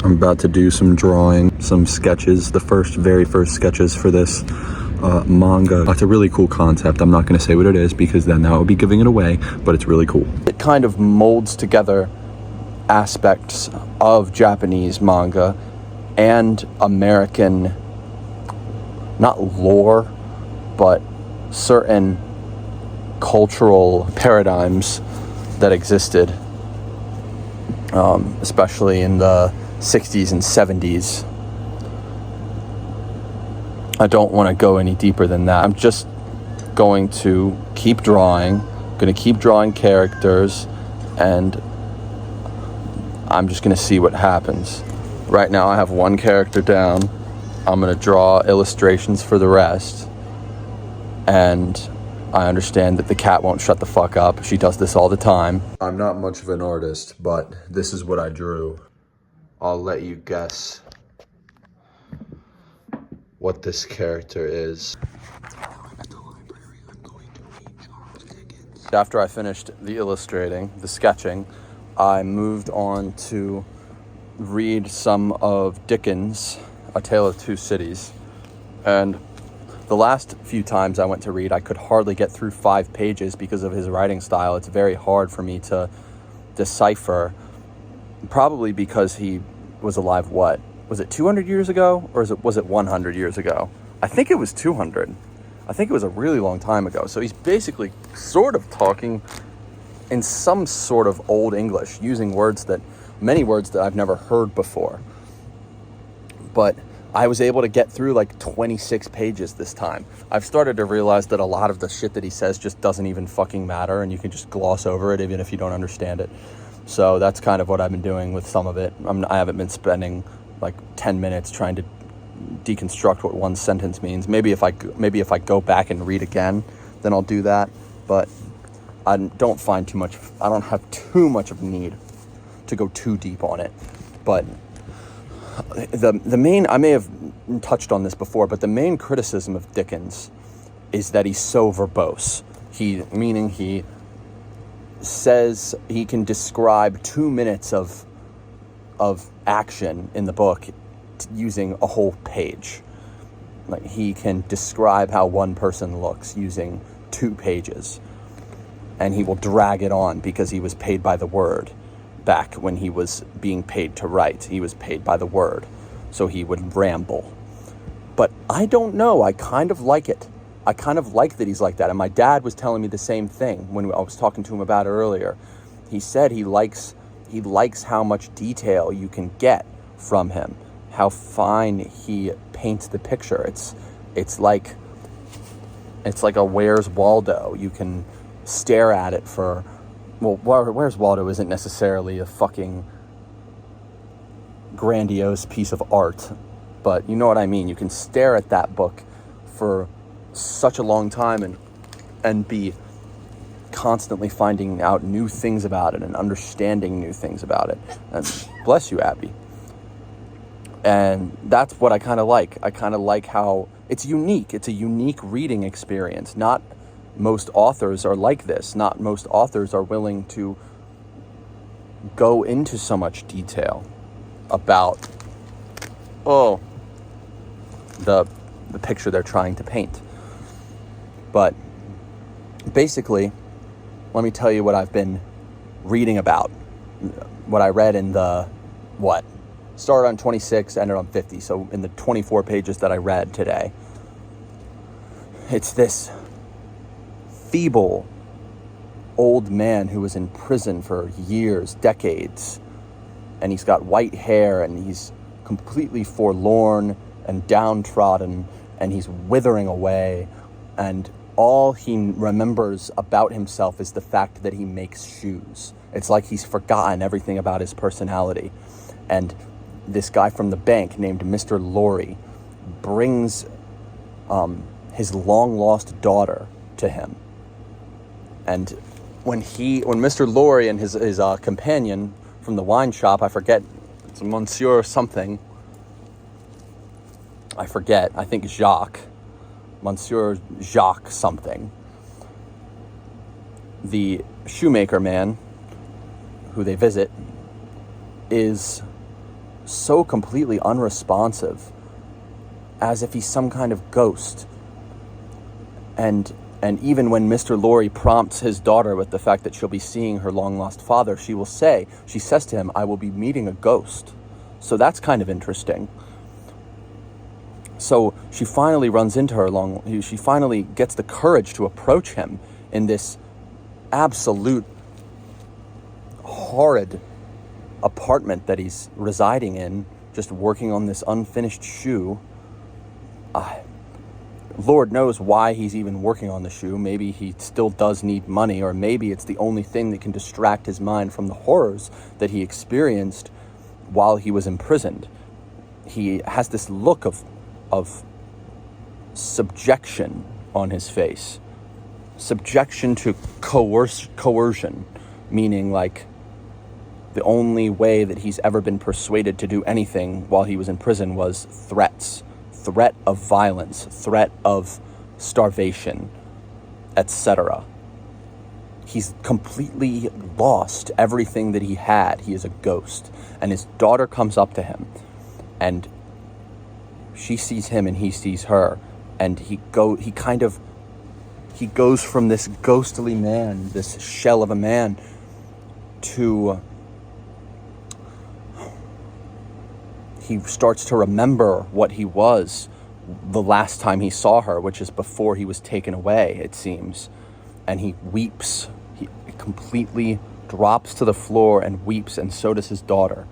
I'm about to do some drawing, some sketches, the very first sketches for this manga. It's a really cool concept. I'm not going to say what it is because then that would be giving it away, but it's really cool. It kind of molds together aspects of Japanese manga and American, not lore, but certain cultural paradigms that existed, especially in the 60s and 70s. I don't want to go any deeper than that. I'm just going to keep drawing, characters, and I'm just going to see what happens. Right now I have one character down. I'm going to draw illustrations for the rest. And I understand that the cat won't shut the fuck up. She does this all the time. I'm not much of an artist, but this is what I drew. I'll let you guess what this character is. I'm at the library. I'm going to read Charles Dickens. After I finished the sketching, I moved on to read some of Dickens' A Tale of Two Cities. And the last few times I went to read, I could hardly get through 5 pages because of his writing style. It's very hard for me to decipher, probably because he was alive, what? Was it 200 years ago? Or was it 100 years ago? I think it was 200. I think it was a really long time ago. So he's basically sort of talking in some sort of old English, using many words that I've never heard before. But I was able to get through like 26 pages this time. I've started to realize that a lot of the shit that he says just doesn't even fucking matter, and you can just gloss over it even if you don't understand it. So that's kind of what I've been doing with some of it. I haven't been spending like 10 minutes trying to deconstruct what one sentence means. Maybe if I go back and read again, then I'll do that. But I don't have too much of a need to go too deep on it. But the main, I may have touched on this before, but the main criticism of Dickens is that he's so verbose. He says he can describe 2 minutes of action in the book using a whole page. Like, he can describe how one person looks using 2 pages, and he will drag it on because he was paid by the word. Back when he was being paid to write, he was paid by the word, so he would ramble. But I don't know, I kind of like it. I kind of like that he's like that. And my dad was telling me the same thing when I was talking to him about it earlier. He said he likes how much detail you can get from him, how fine he paints the picture. It's like a Where's Waldo. You can stare at it for, well, Where's Waldo isn't necessarily a fucking grandiose piece of art, but you know what I mean. You can stare at that book for such a long time and be constantly finding out new things about it and understanding new things about it. And bless you, Abby. And that's what I kind of like. I kind of like how it's unique. It's a unique reading experience. Not most authors are like this. Not most authors are willing to go into so much detail about the picture they're trying to paint. But basically, let me tell you what I've been reading about. What I read in started on 26, ended on 50. So in the 24 pages that I read today, it's this feeble old man who was in prison for years, decades, and he's got white hair and he's completely forlorn and downtrodden and he's withering away, and all he remembers about himself is the fact that he makes shoes. It's like he's forgotten everything about his personality. And this guy from the bank named Mr. Lorry brings his long-lost daughter to him. And when Mr. Lorry and his companion from the wine shop, I forget, it's Monsieur something, I forget, I think Jacques, Monsieur Jacques something, the shoemaker man who they visit, is so completely unresponsive, as if he's some kind of ghost. And even when Mr. Lorry prompts his daughter with the fact that she'll be seeing her long-lost father, she says to him, "I will be meeting a ghost." So that's kind of interesting. So she finally runs into she finally gets the courage to approach him in this absolute horrid apartment that he's residing in, just working on this unfinished shoe. Lord knows why he's even working on the shoe. Maybe he still does need money, or maybe it's the only thing that can distract his mind from the horrors that he experienced while he was imprisoned. He has this look of subjection on his face. Subjection to coercion, meaning like the only way that he's ever been persuaded to do anything while he was in prison was threats. Threat of violence, threat of starvation, etc. He's completely lost everything that he had. He is a ghost. And his daughter comes up to him, and she sees him and he sees her, and he goes from this ghostly man, this shell of a man, to he starts to remember what he was the last time he saw her, which is before he was taken away, it seems. And he weeps. He completely drops to the floor and weeps, and so does his daughter.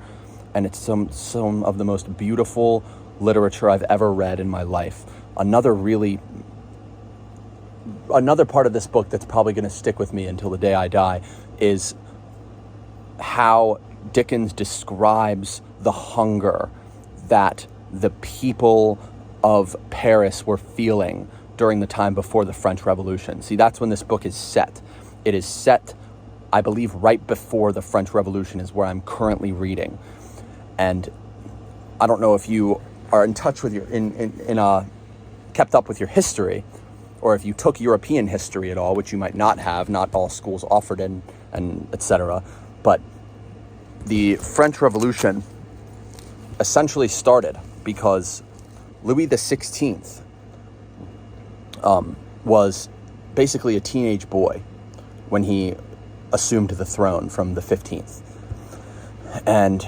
And it's some of the most beautiful literature I've ever read in my life. Another part of this book that's probably going to stick with me until the day I die is how Dickens describes the hunger that the people of Paris were feeling during the time before the French Revolution. See, that's when this book is set. It is set, I believe, right before the French Revolution is where I'm currently reading. And I don't know if you are in touch with kept up with your history, or if you took European history at all, which you might not have. Not all schools offered it, and etc. But the French Revolution essentially started because Louis XVI was basically a teenage boy when he assumed the throne from the 15th. And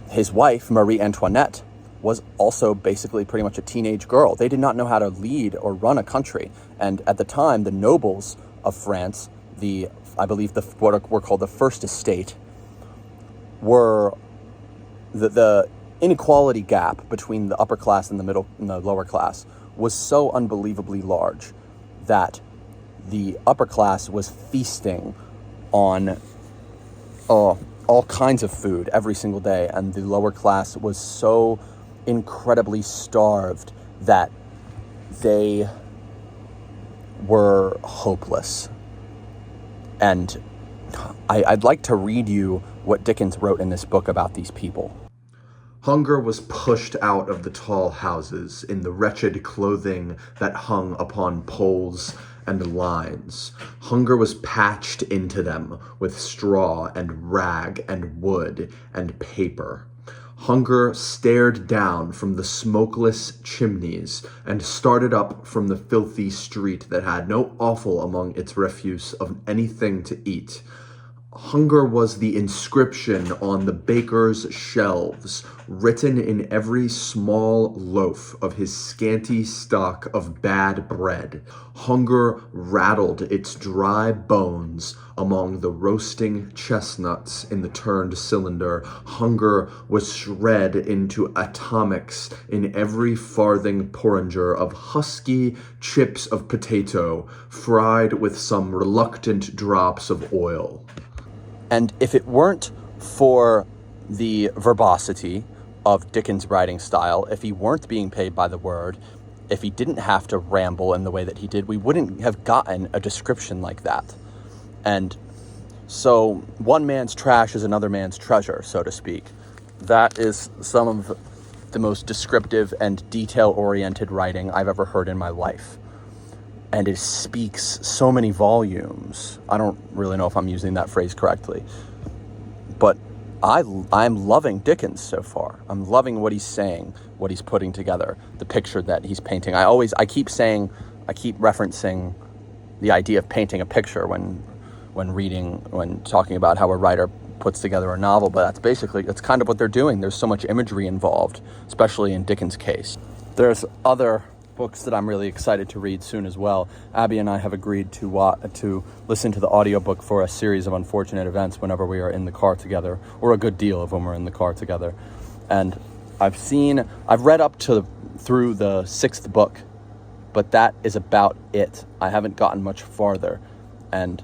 his wife, Marie Antoinette, was also basically pretty much a teenage girl. They did not know how to lead or run a country. And at the time, the nobles of France, what were called the First Estate, were the inequality gap between the upper class and the lower class was so unbelievably large that the upper class was feasting on all kinds of food every single day, and the lower class was so incredibly starved that they were hopeless. And I'd like to read you what Dickens wrote in this book about these people. Hunger was pushed out of the tall houses in the wretched clothing that hung upon poles and lines. Hunger was patched into them with straw and rag and wood and paper. Hunger stared down from the smokeless chimneys and started up from the filthy street that had no offal among its refuse of anything to eat. Hunger was the inscription on the baker's shelves, written in every small loaf of his scanty stock of bad bread. Hunger rattled its dry bones among the roasting chestnuts in the turned cylinder. Hunger was shred into atomics in every farthing porringer of husky chips of potato, fried with some reluctant drops of oil. And if it weren't for the verbosity of Dickens' writing style, if he weren't being paid by the word, if he didn't have to ramble in the way that he did, we wouldn't have gotten a description like that. And so one man's trash is another man's treasure, so to speak. That is some of the most descriptive and detail-oriented writing I've ever heard in my life. And it speaks so many volumes. I don't really know if I'm using that phrase correctly, but I'm loving Dickens so far. I'm loving what he's saying, what he's putting together, the picture that he's painting. I keep referencing the idea of painting a picture when talking about how a writer puts together a novel, but that's kind of what they're doing. There's so much imagery involved, especially in Dickens' case. There's other books that I'm really excited to read soon as well. Abby and I have agreed to listen to the audiobook for A Series of Unfortunate Events whenever we are in the car together, or a good deal of when we're in the car together. And I've read up through the 6th book, but that is about it. I haven't gotten much farther, and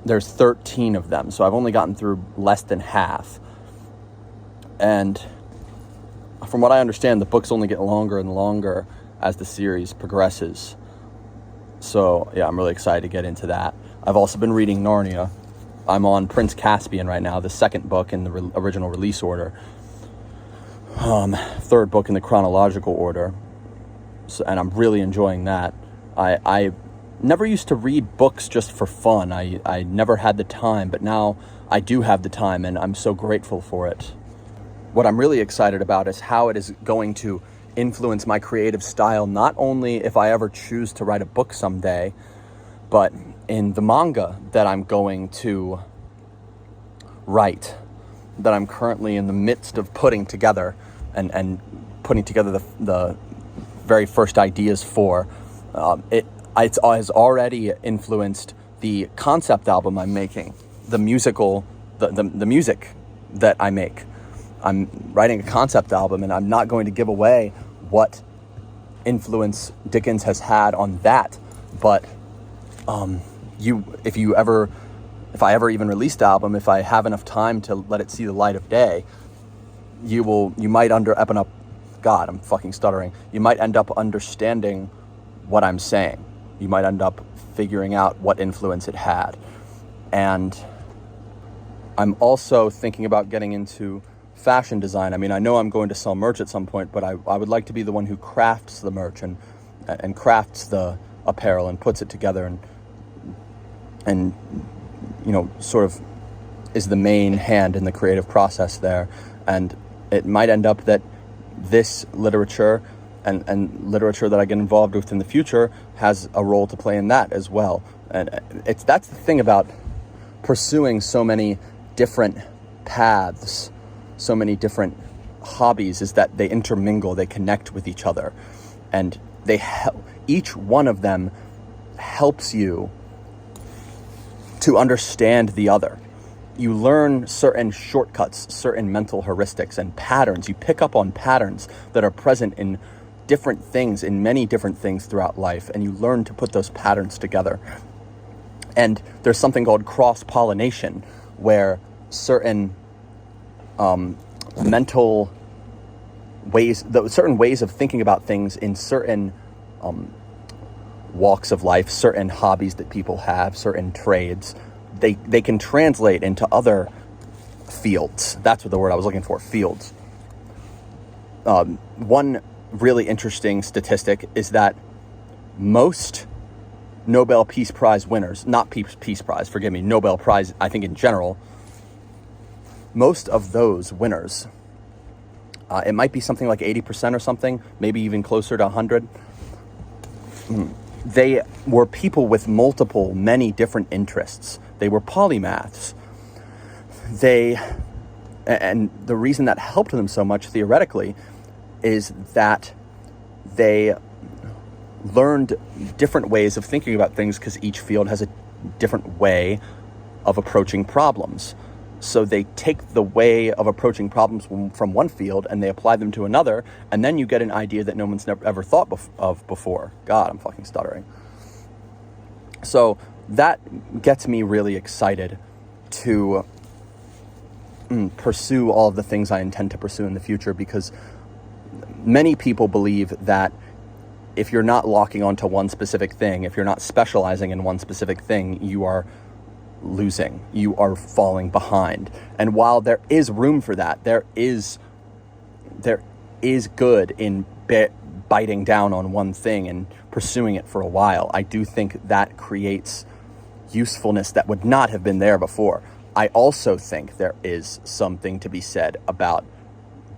there's 13 of them, so I've only gotten through less than half. And from what I understand, the books only get longer and longer as the series progresses. So yeah, I'm really excited to get into that. I've also been reading Narnia. I'm on Prince Caspian right now, the 2nd book in the original release order. 3rd book in the chronological order. And I'm really enjoying that. I never used to read books just for fun. I never had the time, but now I do have the time, and I'm so grateful for it. What I'm really excited about is how it is going to influence my creative style, not only if I ever choose to write a book someday, but in the manga that I'm going to write, that I'm currently in the midst of putting together and putting together the very first ideas for. It has already influenced the concept album I'm making, the music that I make. I'm writing a concept album, and I'm not going to give away what influence Dickens has had on that. But if I ever even release the album, if I have enough time to let it see the light of day, you might end up understanding what I'm saying. You might end up figuring out what influence it had. And I'm also thinking about getting into fashion design. I mean, I know I'm going to sell merch at some point, but I would like to be the one who crafts the merch and crafts the apparel and puts it together and sort of is the main hand in the creative process there. And it might end up that this literature and literature that I get involved with in the future has a role to play in that as well. And that's the thing about pursuing so many different paths, so many different hobbies, is that they intermingle, they connect with each other, and each one of them helps you to understand the other. You learn certain shortcuts, certain mental heuristics and patterns. You pick up on patterns that are present in different things, in many different things throughout life, and you learn to put those patterns together. And there's something called cross-pollination, where certain mental ways, certain ways of thinking about things in certain walks of life, certain hobbies that people have, certain trades, they can translate into other fields. That's what the word I was looking for, fields. One really interesting statistic is that most Nobel Peace Prize winners, not Peace Prize, forgive me, Nobel Prize, I think in general, most of those winners, it might be something like 80% or something, maybe even closer to 100. They were people with many different interests. They were polymaths. And the reason that helped them so much theoretically is that they learned different ways of thinking about things, because each field has a different way of approaching problems. So they take the way of approaching problems from one field and they apply them to another, and then you get an idea that no one's ever thought of before. God, I'm fucking stuttering. So that gets me really excited to pursue all of the things I intend to pursue in the future, because many people believe that if you're not locking onto one specific thing, if you're not specializing in one specific thing, you are losing, you are falling behind. And while there is room for that, there is good in biting down on one thing and pursuing it for a while. I do think that creates usefulness that would not have been there before. I also think there is something to be said about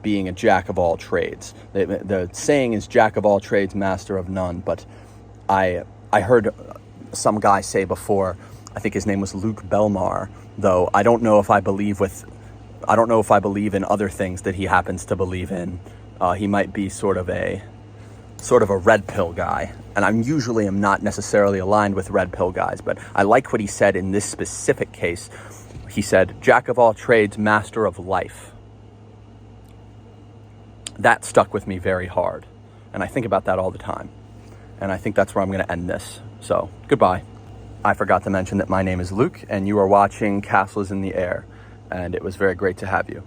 being a jack of all trades. The saying is jack of all trades, master of none. But I heard some guy say before, I think his name was Luke Belmar, though I don't know if I believe in other things that he happens to believe in. He might be sort of a red pill guy, and I usually am not necessarily aligned with red pill guys, but I like what he said in this specific case. He said, jack of all trades, master of life. That stuck with me very hard, and I think about that all the time, and I think that's where I'm going to end this. So, goodbye. I forgot to mention that my name is Luke, and you are watching Castles in the Air, and it was very great to have you.